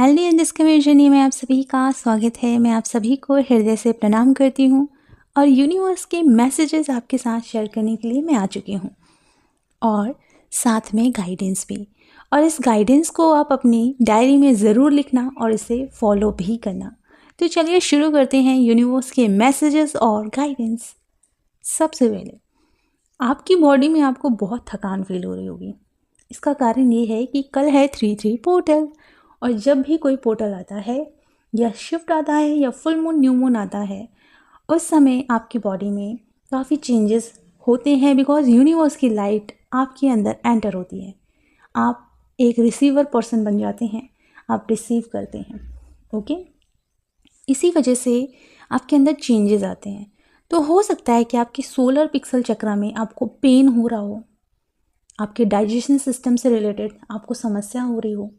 Healthy and discover journey में आप सभी का स्वागत है। मैं आप सभी को हृदय से प्रणाम करती हूँ और यूनिवर्स के मैसेजेस आपके साथ शेयर करने के लिए मैं आ चुकी हूँ और साथ में गाइडेंस भी। और इस गाइडेंस को आप अपनी डायरी में ज़रूर लिखना और इसे फॉलो भी करना। तो चलिए शुरू करते हैं यूनिवर्स के मैसेजेस और गाइडेंस। सबसे पहले आपकी बॉडी में आपको बहुत थकान फील हो रही होगी। इसका कारण ये है कि कल है 3/3 पोर्टल और जब भी कोई पोर्टल आता है या शिफ्ट आता है या फुल मून न्यू मून आता है उस समय आपकी बॉडी में काफ़ी चेंजेस होते हैं बिकॉज यूनिवर्स की लाइट आपके अंदर एंटर होती है। आप एक रिसीवर पर्सन बन जाते हैं, आप रिसीव करते हैं। ओके, इसी वजह से आपके अंदर चेंजेस आते हैं। तो हो सकता है कि आपकी सोलर पिक्सल चक्र में आपको पेन हो रहा हो, आपके डाइजेशन सिस्टम से रिलेटेड आपको समस्या हो रही हो,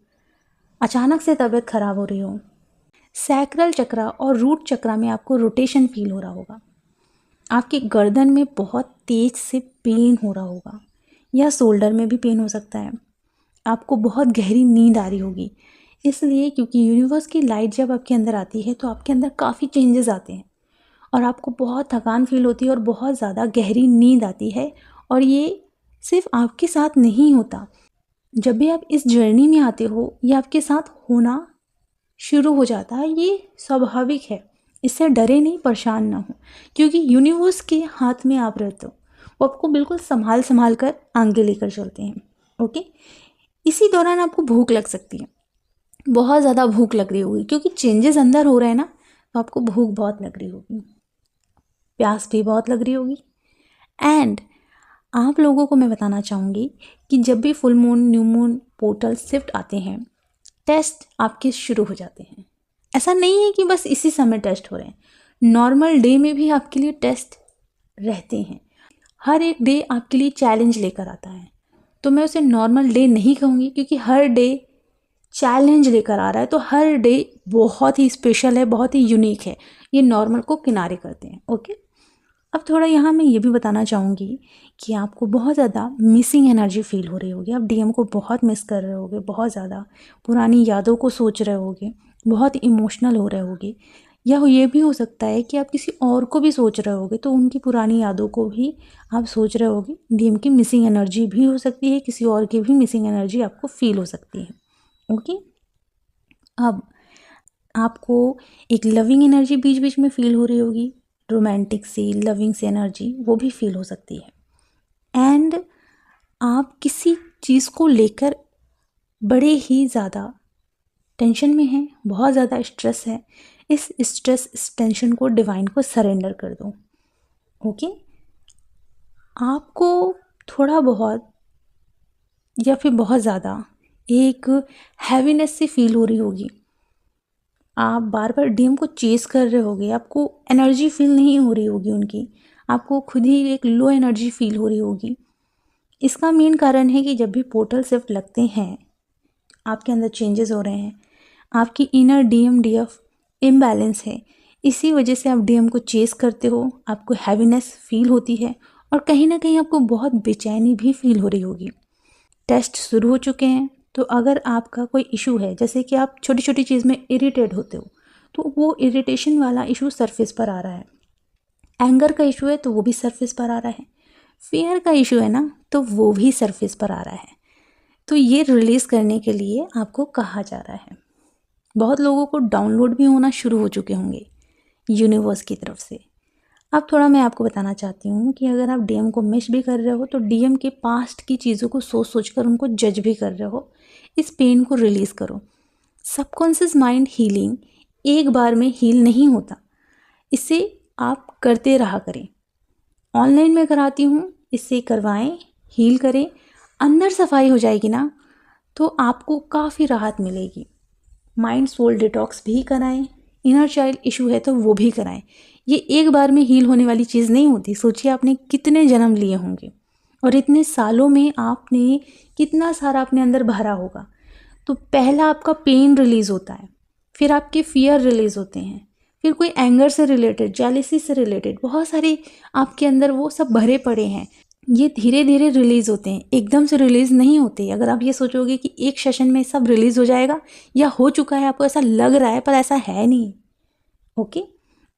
अचानक से तबीयत खराब हो रही हो। सैक्रल चक्र और रूट चक्र में आपको रोटेशन फील हो रहा होगा। आपकी गर्दन में बहुत तेज से पेन हो रहा होगा या शोल्डर में भी पेन हो सकता है। आपको बहुत गहरी नींद आ रही होगी, इसलिए क्योंकि यूनिवर्स की लाइट जब आपके अंदर आती है तो आपके अंदर काफ़ी चेंजेस आते हैं और आपको बहुत थकान फील होती है और बहुत ज़्यादा गहरी नींद आती है। और ये सिर्फ आपके साथ नहीं होता, जब भी आप इस जर्नी में आते हो ये आपके साथ होना शुरू हो जाता है। ये स्वाभाविक है, इससे डरे नहीं, परेशान ना हो, क्योंकि यूनिवर्स के हाथ में आप रहते हो। वो आपको बिल्कुल संभाल कर आगे लेकर चलते हैं। ओके, इसी दौरान आपको भूख लग सकती है, बहुत ज़्यादा भूख लग रही होगी क्योंकि चेंजेस अंदर हो रहे हैं ना, तो आपको भूख बहुत लग रही होगी, प्यास भी बहुत लग रही होगी। एंड आप लोगों को मैं बताना चाहूँगी कि जब भी full moon new moon portal shift आते हैं टेस्ट आपके शुरू हो जाते हैं। ऐसा नहीं है कि बस इसी समय टेस्ट हो रहे हैं, नॉर्मल डे में भी आपके लिए टेस्ट रहते हैं। हर एक डे आपके लिए चैलेंज लेकर आता है, तो मैं उसे नॉर्मल डे नहीं कहूँगी क्योंकि हर डे चैलेंज लेकर आ रहा है, तो हर डे बहुत ही स्पेशल है, बहुत ही यूनिक है। ये नॉर्मल को किनारे करते हैं। ओके, अब थोड़ा यहाँ मैं ये भी बताना चाहूँगी कि आपको बहुत ज़्यादा मिसिंग एनर्जी फील हो रही होगी। आप डीएम को बहुत मिस कर रहे होगे, बहुत ज़्यादा पुरानी यादों को सोच रहे होगे, बहुत इमोशनल हो रहे होगे। या ये भी हो सकता है कि आप किसी और को भी सोच रहे होगे, तो उनकी पुरानी यादों को भी आप सोच रहे होगे। डीएम की मिसिंग एनर्जी भी हो सकती है, किसी और की भी मिसिंग एनर्जी आपको फील हो सकती है। ओके, अब आपको एक लविंग एनर्जी बीच बीच में फील हो रही होगी, रोमांटिक सी लविंग सी एनर्जी वो भी फील हो सकती है। एंड आप किसी चीज़ को लेकर बड़े ही ज़्यादा टेंशन में हैं, बहुत ज़्यादा स्ट्रेस है। इस स्ट्रेस, इस टेंशन को डिवाइन को सरेंडर कर दो। ओके, आपको थोड़ा बहुत या फिर बहुत ज़्यादा एक हैवीनेस सी फील हो रही होगी। आप बार बार डीएम को चेस कर रहे होगे, आपको एनर्जी फील नहीं हो रही होगी उनकी, आपको खुद ही एक लो एनर्जी फील हो रही होगी। इसका मेन कारण है कि जब भी पोर्टल शिफ्ट लगते हैं आपके अंदर चेंजेस हो रहे हैं, आपकी इनर डीएम डीएफ इम्बैलेंस है। इसी वजह से आप डीएम को चेस करते हो, आपको हैवीनेस फील होती है और कहीं ना कहीं आपको बहुत बेचैनी भी फील हो रही होगी। टेस्ट शुरू हो चुके हैं, तो अगर आपका कोई इशू है, जैसे कि आप छोटी छोटी चीज़ में इरिटेट होते हो, तो वो इरिटेशन वाला इशू सरफेस पर आ रहा है। एंगर का इशू है तो वो भी सरफेस पर आ रहा है। फियर का इशू है ना, तो वो भी सरफेस पर आ रहा है। तो ये रिलीज़ करने के लिए आपको कहा जा रहा है। बहुत लोगों को डाउनलोड भी होना शुरू हो चुके होंगे यूनिवर्स की तरफ से। अब थोड़ा मैं आपको बताना चाहती हूँ कि अगर आप डीएम को मिस भी कर रहे हो तो डीएम के पास्ट की चीज़ों को सोच कर उनको जज भी कर रहे हो, इस पेन को रिलीज़ करो। सबकॉन्शियस माइंड हीलिंग एक बार में हील नहीं होता, इसे आप करते रहा करें। ऑनलाइन में कराती हूँ, इससे करवाएं, हील करें, अंदर सफाई हो जाएगी ना तो आपको काफ़ी राहत मिलेगी। माइंड सोल डिटॉक्स भी कराएं, इनर चाइल्ड इशू है तो वो भी कराएं। ये एक बार में हील होने वाली चीज़ नहीं होती। सोचिए आपने कितने जन्म लिए होंगे और इतने सालों में आपने कितना सारा अपने अंदर भरा होगा। तो पहला आपका पेन रिलीज़ होता है, फिर आपके फियर रिलीज़ होते हैं, फिर कोई एंगर से रिलेटेड, जेलिसी से रिलेटेड बहुत सारे आपके अंदर वो सब भरे पड़े हैं। ये धीरे धीरे रिलीज़ होते हैं, एकदम से रिलीज़ नहीं होते। अगर आप ये सोचोगे कि एक सेशन में सब रिलीज़ हो जाएगा या हो चुका है, आपको ऐसा लग रहा है पर ऐसा है नहीं। ओके,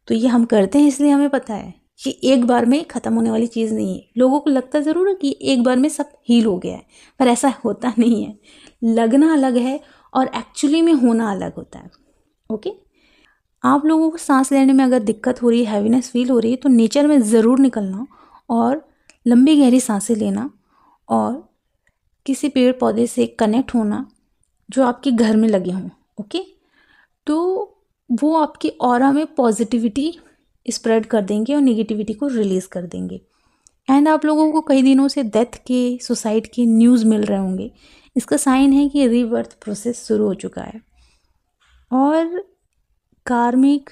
तो ये हम करते हैं इसलिए हमें पता है कि एक बार में ख़त्म होने वाली चीज़ नहीं है। लोगों को लगता ज़रूर है कि एक बार में सब हील हो गया है, पर ऐसा होता नहीं है। लगना अलग है और एक्चुअली में होना अलग होता है। ओके, आप लोगों को सांस लेने में अगर दिक्कत हो रही है, हैवीनेस फील हो रही है, तो नेचर में ज़रूर निकलना और लंबी गहरी सांसें लेना और किसी पेड़ पौधे से कनेक्ट होना जो आपके घर में लगे हों। ओके, तो वो आपकी ऑरा में पॉजिटिविटी स्प्रेड कर देंगे और नेगेटिविटी को रिलीज़ कर देंगे। एंड आप लोगों को कई दिनों से डेथ के, सुसाइड के न्यूज़ मिल रहे होंगे। इसका साइन है कि रीबर्थ प्रोसेस शुरू हो चुका है और कार्मिक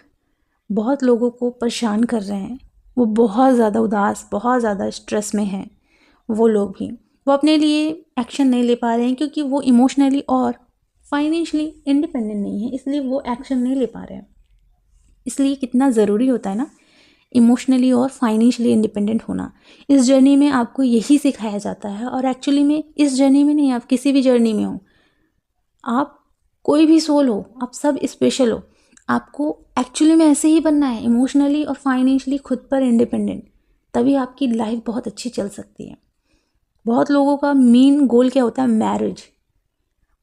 बहुत लोगों को परेशान कर रहे हैं। वो बहुत ज़्यादा उदास, बहुत ज़्यादा स्ट्रेस में हैं। वो लोग भी वो अपने लिए एक्शन नहीं ले पा रहे हैं क्योंकि वो इमोशनली और फाइनेंशियली इंडिपेंडेंट नहीं है, इसलिए वो एक्शन नहीं ले पा रहे हैं। इसलिए कितना ज़रूरी होता है ना इमोशनली और फाइनेंशियली इंडिपेंडेंट होना। इस जर्नी में आपको यही सिखाया जाता है और एक्चुअली में इस जर्नी में नहीं, आप किसी भी जर्नी में हो, आप कोई भी सोल हो, आप सब स्पेशल हो, आपको एक्चुअली में ऐसे ही बनना है, इमोशनली और फाइनेंशियली खुद पर इंडिपेंडेंट। तभी आपकी लाइफ बहुत अच्छी चल सकती है। बहुत लोगों का मेन गोल क्या होता है? मैरिज।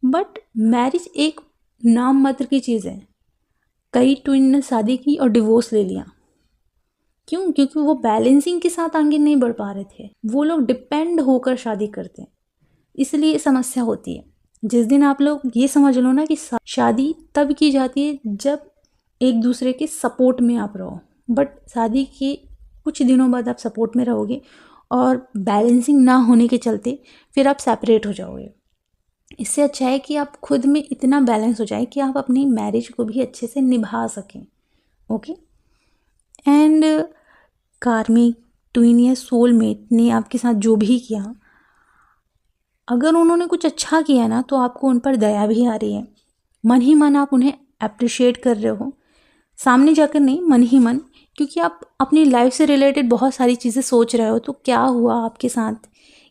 बट मैरिज एक नाम मात्र की चीज़ है। कई ट्विन ने शादी की और डिवोर्स ले लिया। क्यों? क्योंकि वो बैलेंसिंग के साथ आगे नहीं बढ़ पा रहे थे। वो लोग डिपेंड होकर शादी करते हैं, इसलिए समस्या होती है। जिस दिन आप लोग ये समझ लो ना कि शादी तब की जाती है जब एक दूसरे के सपोर्ट में आप रहो, बट शादी के कुछ दिनों बाद आप सपोर्ट में रहोगे और बैलेंसिंग ना होने के चलते फिर आप सेपरेट हो जाओगे। इससे अच्छा है कि आप खुद में इतना बैलेंस हो जाए कि आप अपनी मैरिज को भी अच्छे से निभा सकें। ओके, एंड कार्मिक ट्विन या सोलमेट ने आपके साथ जो भी किया, अगर उन्होंने कुछ अच्छा किया ना तो आपको उन पर दया भी आ रही है। मन ही मन आप उन्हें अप्रिशिएट कर रहे हो, सामने जाकर नहीं, मन ही मन, क्योंकि आप अपनी लाइफ से रिलेटेड बहुत सारी चीज़ें सोच रहे हो। तो क्या हुआ आपके साथ,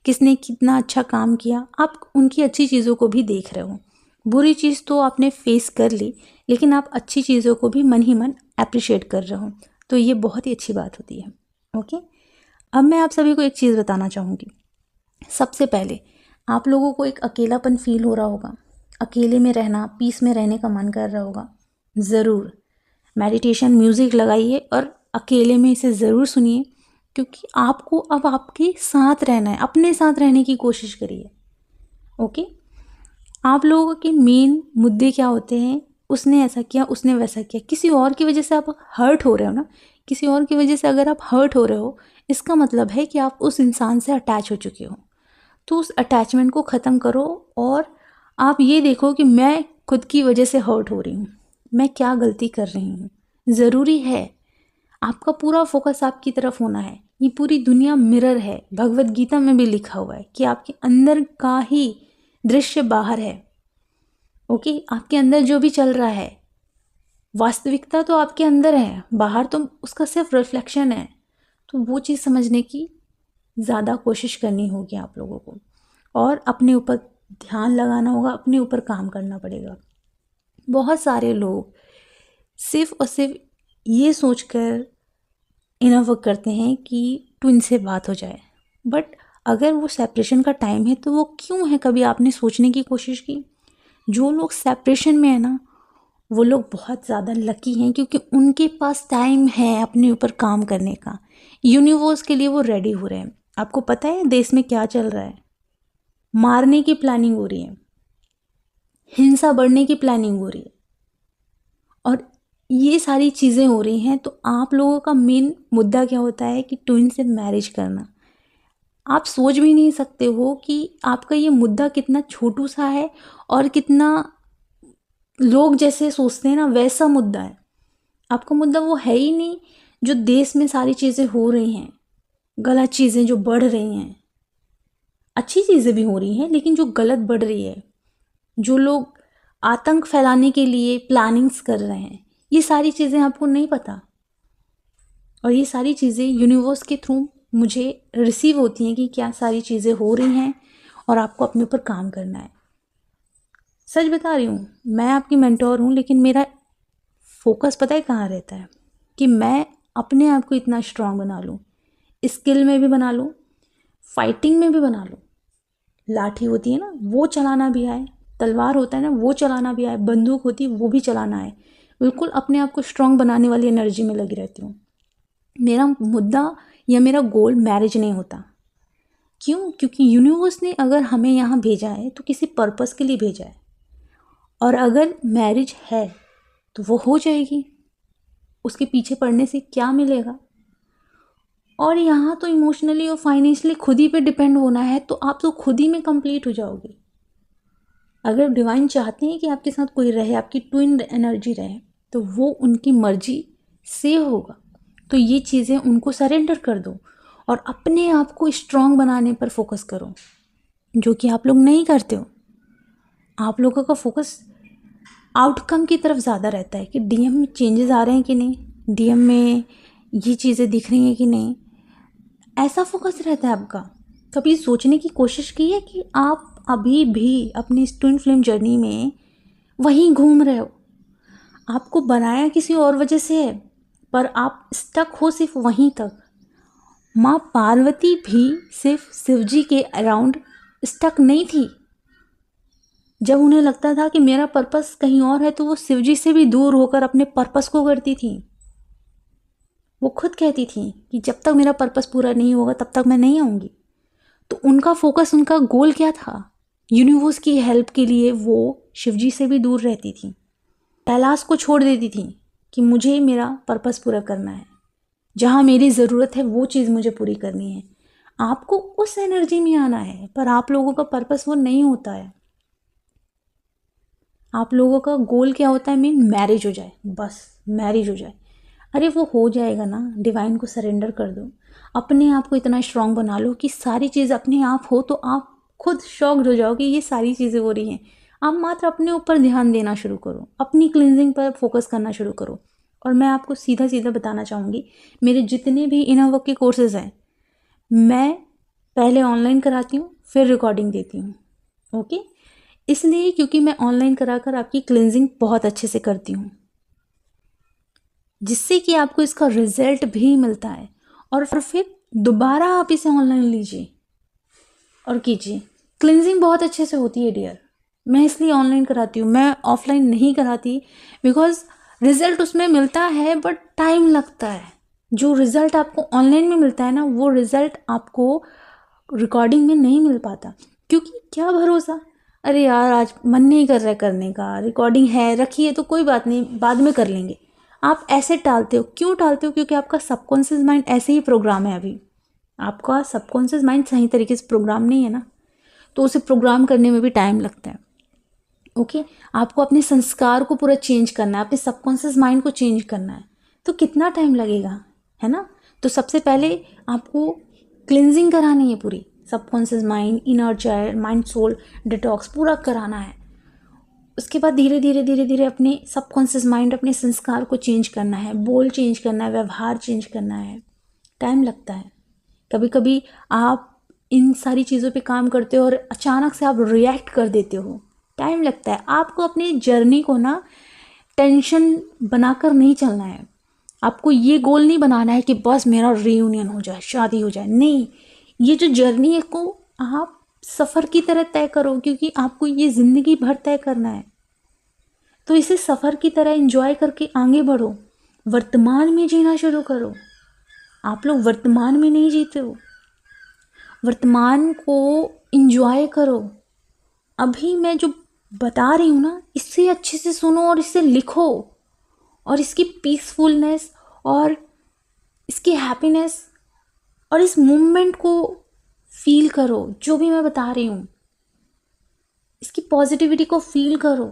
किसने कितना अच्छा काम किया, आप उनकी अच्छी चीज़ों को भी देख रहे हो। बुरी चीज़ तो आपने फेस कर ली, लेकिन आप अच्छी चीज़ों को भी मन ही मन अप्रिशिएट कर रहे हो, तो ये बहुत ही अच्छी बात होती है। ओके, अब मैं आप सभी को एक चीज़ बताना चाहूँगी। सबसे पहले आप लोगों को एक अकेलापन फील हो रहा होगा, अकेले में रहना, पीस में रहने का मन कर रहा होगा। ज़रूर मेडिटेशन म्यूज़िक लगाइए और अकेले में इसे ज़रूर सुनिए, क्योंकि आपको अब आपके साथ रहना है, अपने साथ रहने की कोशिश करिए। ओके, आप लोगों के मेन मुद्दे क्या होते हैं? उसने ऐसा किया, उसने वैसा किया। किसी और की वजह से आप हर्ट हो रहे हो ना, किसी और की वजह से अगर आप हर्ट हो रहे हो, इसका मतलब है कि आप उस इंसान से अटैच हो चुके हो। तो उस अटैचमेंट को ख़त्म करो और आप ये देखो कि मैं खुद की वजह से हर्ट हो रही हूँ, मैं क्या गलती कर रही हूँ। ज़रूरी है आपका पूरा फोकस आपकी तरफ होना है। ये पूरी दुनिया मिरर है, भगवत गीता में भी लिखा हुआ है कि आपके अंदर का ही दृश्य बाहर है। ओके, आपके अंदर जो भी चल रहा है, वास्तविकता तो आपके अंदर है, बाहर तो उसका सिर्फ रिफ्लेक्शन है। तो वो चीज़ समझने की ज़्यादा कोशिश करनी होगी आप लोगों को और अपने ऊपर ध्यान लगाना होगा, अपने ऊपर काम करना पड़ेगा। बहुत सारे लोग सिर्फ और सिर्फ ये सोचकर इनफ वर्क करते हैं कि ट्विन से बात हो जाए, बट अगर वो सेपरेशन का टाइम है तो वो क्यों है, कभी आपने सोचने की कोशिश की? जो लोग सेपरेशन में है ना, वो लोग बहुत ज़्यादा लकी हैं, क्योंकि उनके पास टाइम है अपने ऊपर काम करने का। यूनिवर्स के लिए वो रेडी हो रहे हैं। आपको पता है देश में क्या चल रहा है? मारने की प्लानिंग हो रही है, हिंसा बढ़ने की प्लानिंग हो रही है, और ये सारी चीज़ें हो रही हैं। तो आप लोगों का मेन मुद्दा क्या होता है कि ट्विन से मैरिज करना। आप सोच भी नहीं सकते हो कि आपका ये मुद्दा कितना छोटू सा है और कितना लोग जैसे सोचते हैं ना वैसा मुद्दा है। आपका मुद्दा वो है ही नहीं जो देश में सारी चीज़ें हो रही हैं, गलत चीज़ें जो बढ़ रही हैं। अच्छी चीज़ें भी हो रही हैं, लेकिन जो गलत बढ़ रही है, जो लोग आतंक फैलाने के लिए प्लानिंग्स कर रहे हैं, ये सारी चीज़ें आपको नहीं पता। और ये सारी चीज़ें यूनिवर्स के थ्रू मुझे रिसीव होती हैं कि क्या सारी चीज़ें हो रही हैं और आपको अपने ऊपर काम करना है। सच बता रही हूँ, मैं आपकी मेंटोर हूँ, लेकिन मेरा फोकस पता है कहाँ रहता है कि मैं अपने आप को इतना स्ट्रांग बना लूँ, स्किल में भी बना लूँ, फाइटिंग में भी बना लूँ। लाठी होती है ना, वो चलाना भी आए, तलवार होता है ना, वो चलाना भी आए, बंदूक होती है वो भी चलाना आए। बिल्कुल अपने आप को स्ट्रांग बनाने वाली एनर्जी में लगी रहती हूँ। मेरा मुद्दा या मेरा गोल मैरिज नहीं होता। क्यों? क्योंकि यूनिवर्स ने अगर हमें यहाँ भेजा है तो किसी पर्पस के लिए भेजा है, और अगर मैरिज है तो वो हो जाएगी। उसके पीछे पड़ने से क्या मिलेगा? और यहाँ तो इमोशनली और फाइनेंशियली खुद ही पे डिपेंड होना है, तो आप तो खुद ही में कंप्लीट हो जाओगे। अगर डिवाइन चाहते हैं कि आपके साथ कोई रहे, आपकी ट्विन एनर्जी रहे, तो वो उनकी मर्जी से होगा। तो ये चीज़ें उनको सरेंडर कर दो और अपने आप को स्ट्रांग बनाने पर फोकस करो, जो कि आप लोग नहीं करते हो। आप लोगों का फोकस आउटकम की तरफ ज़्यादा रहता है कि डीएम में चेंजेस आ रहे हैं कि नहीं, डीएम में ये चीज़ें दिख रही हैं कि नहीं, ऐसा फोकस रहता है आपका। कभी सोचने की कोशिश की है कि आप अभी भी अपनी ट्विन फ्लेम जर्नी में वहीं घूम रहे हो? आपको बनाया किसी और वजह से है, पर आप स्टक हो सिर्फ वहीं तक। माँ पार्वती भी सिर्फ शिवजी के अराउंड स्टक नहीं थी। जब उन्हें लगता था कि मेरा पर्पस कहीं और है, तो वो शिवजी से भी दूर होकर अपने पर्पस को करती थी। वो खुद कहती थी कि जब तक मेरा पर्पस पूरा नहीं होगा तब तक मैं नहीं आऊँगी। तो उनका फोकस, उनका गोल क्या था? यूनिवर्स की हेल्प के लिए वो शिवजी से भी दूर रहती थी, कैलाश को छोड़ देती थी कि मुझे मेरा पर्पस पूरा करना है, जहाँ मेरी ज़रूरत है वो चीज़ मुझे पूरी करनी है। आपको उस एनर्जी में आना है, पर आप लोगों का पर्पस वो नहीं होता है। आप लोगों का गोल क्या होता है? मैरिज हो जाए, बस मैरिज हो जाए। अरे वो हो जाएगा ना, डिवाइन को सरेंडर कर दो। अपने आप को इतना स्ट्रांग बना लो कि सारी चीज़ अपने आप हो, तो आप खुद शॉक्ड हो जाओ कि ये सारी चीज़ें हो रही हैं। आप मात्र अपने ऊपर ध्यान देना शुरू करो, अपनी क्लिनजिंग पर फोकस करना शुरू करो। और मैं आपको सीधा सीधा बताना चाहूँगी, मेरे जितने भी इनर वर्क के कोर्सेज़ हैं, मैं पहले ऑनलाइन कराती हूँ, फिर रिकॉर्डिंग देती हूँ। ओके, इसलिए क्योंकि मैं ऑनलाइन कराकर आपकी क्लिनजिंग बहुत अच्छे से करती हूँ, जिससे कि आपको इसका रिजल्ट भी मिलता है। और फिर दोबारा आप इसे ऑनलाइन लीजिए और कीजिए। क्लिनजिंग बहुत अच्छे से होती है डियर, मैं इसलिए ऑनलाइन कराती हूँ, मैं ऑफलाइन नहीं कराती। बिकॉज रिजल्ट उसमें मिलता है बट टाइम लगता है। जो रिज़ल्ट आपको ऑनलाइन में मिलता है ना, वो रिज़ल्ट आपको रिकॉर्डिंग में नहीं मिल पाता। क्योंकि क्या भरोसा, अरे यार आज मन नहीं कर रहा है करने का, रिकॉर्डिंग है रखिए तो कोई बात नहीं, बाद में कर लेंगे। आप ऐसे टालते हो। क्यों टालते हो? क्योंकि आपका सबकॉन्शियस माइंड ऐसे ही प्रोग्राम है। अभी आपका सबकॉन्शियस माइंड सही तरीके से प्रोग्राम नहीं है ना, तो उसे प्रोग्राम करने में भी टाइम लगता है। ओके, आपको अपने संस्कार को पूरा चेंज करना है, अपने सबकॉन्शियस माइंड को चेंज करना है, तो कितना टाइम लगेगा, है ना? तो सबसे पहले आपको क्लिनजिंग करानी है पूरी, subconscious mind, inner child, mind soul detox पूरा कराना है। उसके बाद धीरे धीरे धीरे धीरे अपने सबकॉन्शियस माइंड, अपने संस्कार को चेंज करना है, बोल चेंज करना है, व्यवहार चेंज करना है। टाइम लगता है। कभी कभी आप इन सारी चीज़ों पे काम करते हो और अचानक से आप रिएक्ट कर देते हो, टाइम लगता है। आपको अपनी जर्नी को ना टेंशन बनाकर नहीं चलना है। आपको ये गोल नहीं बनाना है कि बस मेरा रीयूनियन हो जाए, शादी हो जाए। नहीं, ये जो जर्नी है को आप सफ़र की तरह तय करो, क्योंकि आपको ये ज़िंदगी भर तय करना है। तो इसे सफ़र की तरह एंजॉय करके आगे बढ़ो, वर्तमान में जीना शुरू करो। आप लोग वर्तमान में नहीं जीते हो, वर्तमान को एंजॉय करो। अभी मैं जो बता रही हूँ ना, इससे अच्छे से सुनो और इसे लिखो, और इसकी पीसफुलनेस और इसकी हैप्पीनेस और इस मोमेंट को फील करो। जो भी मैं बता रही हूँ, इसकी पॉजिटिविटी को फील करो।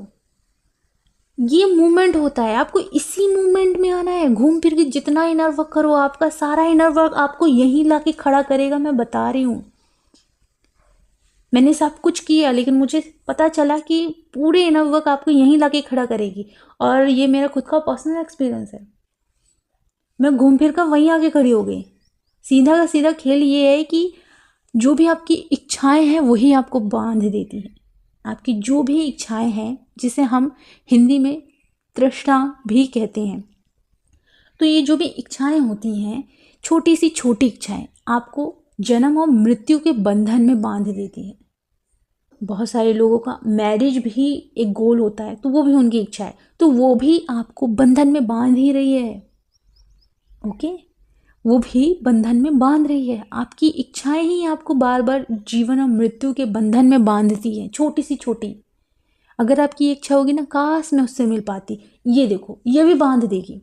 ये मूवमेंट होता है, आपको इसी मूवमेंट में आना है। घूम फिर के जितना इनर वर्क करो, आपका सारा इनर वर्क आपको यहीं लाके खड़ा करेगा। मैं बता रही हूँ, मैंने सब कुछ किया, लेकिन मुझे पता चला कि पूरे इनर वर्क आपको यहीं लाके खड़ा करेगी। और ये मेरा खुद का पर्सनल एक्सपीरियंस है। मैं घूम फिर कर वहीं आके खड़ी हो गई, सीधा का सीधा खेल ये है कि जो भी आपकी इच्छाएं हैं वही आपको बांध देती है। आपकी जो भी इच्छाएं हैं, जिसे हम हिंदी में तृष्णा भी कहते हैं, तो ये जो भी इच्छाएं होती हैं, छोटी सी छोटी इच्छाएं, आपको जन्म और मृत्यु के बंधन में बांध देती है। बहुत सारे लोगों का मैरिज भी एक गोल होता है, तो वो भी उनकी इच्छा है, तो वो भी आपको बंधन में बांध ही रही है। ओके, वो भी बंधन में बांध रही है। आपकी इच्छाएं ही आपको बार बार जीवन और मृत्यु के बंधन में बांधती हैं, छोटी सी छोटी। अगर आपकी इच्छा होगी ना, काश मैं उससे मिल पाती, ये देखो ये भी बांध देगी।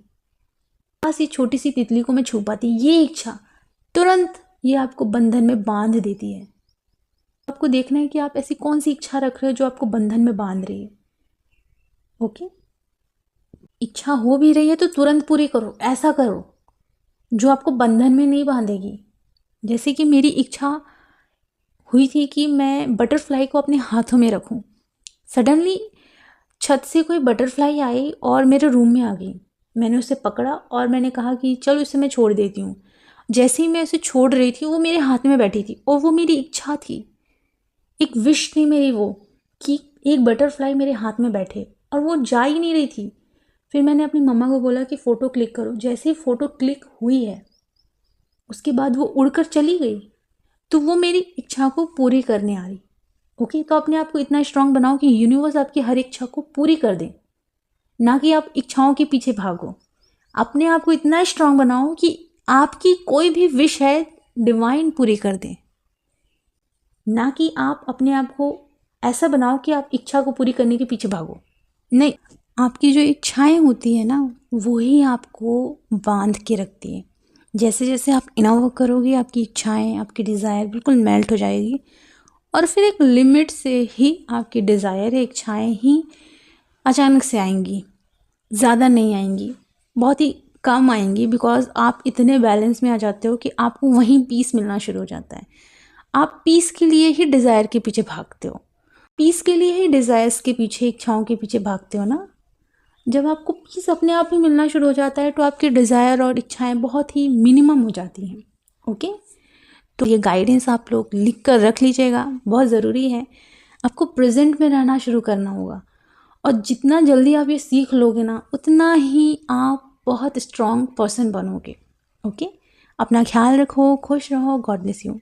काश ये छोटी सी तितली को मैं छू पाती, ये इच्छा तुरंत ये आपको बंधन में बांध देती है। आपको देखना है कि आप ऐसी कौन सी इच्छा रख रहे हो जो आपको बंधन में बांध रही है। ओके, इच्छा हो भी रही है तो तुरंत पूरी करो, ऐसा करो जो आपको बंधन में नहीं बांधेगी। जैसे कि मेरी इच्छा हुई थी कि मैं बटरफ्लाई को अपने हाथों में रखूं। सडनली छत से कोई बटरफ्लाई आई और मेरे रूम में आ गई। मैंने उसे पकड़ा और मैंने कहा कि चलो इसे मैं छोड़ देती हूँ। जैसे ही मैं उसे छोड़ रही थी, वो मेरे हाथ में बैठी थी और वो मेरी इच्छा थी, एक विश थी मेरी वो, कि एक बटरफ्लाई मेरे हाथ में बैठे, और वो जा ही नहीं रही थी। फिर मैंने अपनी मम्मा को बोला कि फ़ोटो क्लिक करो। जैसे ही फ़ोटो क्लिक हुई है, उसके बाद वो उड़कर चली गई। तो वो मेरी इच्छा को पूरी करने आ रही। ओके, तो अपने आप को इतना स्ट्रांग बनाओ कि यूनिवर्स आपकी हर इच्छा को पूरी कर दे, ना कि आप इच्छाओं के पीछे भागो। अपने आप को इतना स्ट्रांग बनाओ कि आपकी कोई भी विश है डिवाइन पूरी कर दे, ना कि आप अपने आप को ऐसा बनाओ कि आप इच्छा को पूरी करने के पीछे भागो। नहीं, आपकी जो इच्छाएं होती है ना, वो ही आपको बांध के रखती है। जैसे जैसे आप इनोव करोगे, आपकी इच्छाएं, आपकी डिज़ायर बिल्कुल मेल्ट हो जाएगी, और फिर एक लिमिट से ही आपकी डिज़ायर, इच्छाएं ही अचानक से आएंगी, ज़्यादा नहीं आएंगी, बहुत ही कम आएंगी। बिकॉज आप इतने बैलेंस में आ जाते हो कि आपको वहीं पीस मिलना शुरू हो जाता है। आप पीस के लिए ही डिज़ायर के पीछे भागते हो, पीस के लिए ही डिज़ायर्स के पीछे, इच्छाओं के पीछे भागते हो ना। जब आपको पीस अपने आप ही मिलना शुरू हो जाता है, तो आपकी डिज़ायर और इच्छाएं बहुत ही मिनिमम हो जाती हैं। ओके, तो ये गाइडेंस आप लोग लिख कर रख लीजिएगा, बहुत ज़रूरी है। आपको प्रेजेंट में रहना शुरू करना होगा, और जितना जल्दी आप ये सीख लोगे ना, उतना ही आप बहुत स्ट्रॉन्ग पर्सन बनोगे। ओके, अपना ख्याल रखो, खुश रहो, गॉड ब्लेस यू।